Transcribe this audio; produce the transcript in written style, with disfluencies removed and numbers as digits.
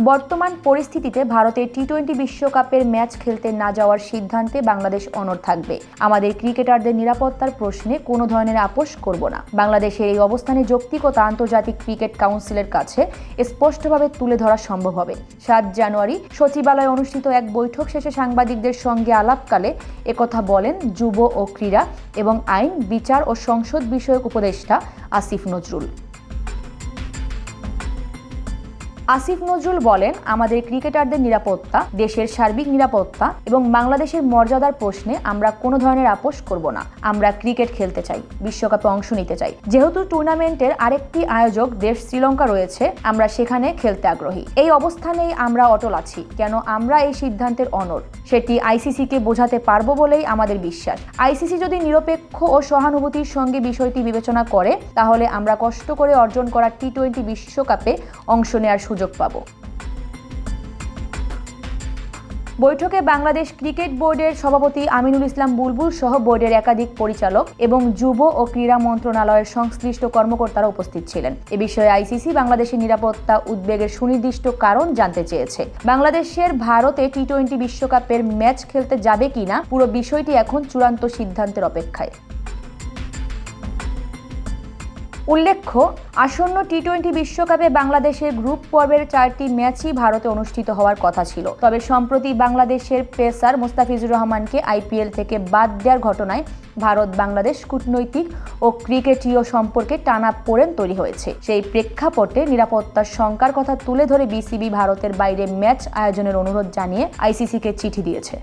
বর্তমান পরিস্থিতিতে ভারতের টি-20 বিশ্বকাপের ম্যাচ খেলতে না যাওয়ার সিদ্ধান্তে বাংলাদেশ অনড় থাকবে। আমাদের ক্রিকেটারদের নিরাপত্তার প্রশ্নে কোনো ধরনের আপোষ করব না। বাংলাদেশের এই অবস্থানে যৌক্তিকতা আন্তর্জাতিক ক্রিকেট কাউন্সিলের কাছে স্পষ্টভাবে তুলে ধরা সম্ভব হবে। 7 জানুয়ারি সচিবালয়ে অনুষ্ঠিত এক বৈঠক শেষে সাংবাদিকদের সঙ্গে আলাপকালে একথা বলেন যুব ও ক্রীড়া এবং আইন, বিচার ও সংসদ বিষয়ক উপদেষ্টা আসিফ নজরুল। আসিফ নজরুল বলেন, আমাদের ক্রিকেটারদের নিরাপত্তা, দেশের সার্বিক নিরাপত্তা এবং বাংলাদেশের মর্যাদার প্রশ্নে আমরা কোনো ধরনের আপোষ করব না। আমরা ক্রিকেট খেলতে চাই, বিশ্বকাপে অংশ নিতে চাই। যেহেতু টুর্নামেন্টের আরেকটি আয়োজক দেশ শ্রীলঙ্কা রয়েছে, আমরা সেখানে খেলতে আগ্রহী। এই অবস্থানেই আমরা অটল আছি। কেন আমরা এই সিদ্ধান্তের অনড়, সেটি আইসিসিকে বোঝাতে পারবো বলেই আমাদের বিশ্বাস। আইসিসি যদি নিরপেক্ষ ও সহানুভূতির সঙ্গে বিষয়টি বিবেচনা করে, তাহলে আমরা কষ্ট করে অর্জন করা টি-20 বিশ্বকাপে অংশ নেওয়ার সুযোগ পাব। বৈঠকে বাংলাদেশ ক্রিকেট বোর্ডের সভাপতি আমিনুল ইসলাম বুলবুল সহ বোর্ডের একাধিক পরিচালক এবং যুব ও ক্রীড়া মন্ত্রণালয়ের সংশ্লিষ্ট কর্মকর্তারা উপস্থিত ছিলেন। এ বিষয়ে আইসিসি বাংলাদেশের নিরাপত্তা উদ্বেগের সুনির্দিষ্ট কারণ জানতে চেয়েছে। বাংলাদেশের ভারতে টি-20 বিশ্বকাপের ম্যাচ খেলতে যাবে কিনা পুরো বিষয়টি এখন চূড়ান্ত সিদ্ধান্তের অপেক্ষায়। উল্লেখ্য, আসন্ন টি-20 বিশ্বকাপে বাংলাদেশের গ্রুপ পর্বের 4টি ম্যাচই ভারতে অনুষ্ঠিত হওয়ার কথা ছিল। তবে সম্প্রতি বাংলাদেশের পেসার মোস্তাফিজুর রহমানকে আইপিএল থেকে বাদ দেওয়ার ঘটনায় ভারত বাংলাদেশ কূটনৈতিক ও ক্রিকেটীয় সম্পর্কে টানাপোড়েন তৈরি হয়েছে। সেই প্রেক্ষাপটে নিরাপত্তার শঙ্কার কথা তুলে ধরে বিসিবি ভারতের বাইরে ম্যাচ আয়োজনের অনুরোধ জানিয়ে আইসিসিকে চিঠি দিয়েছে।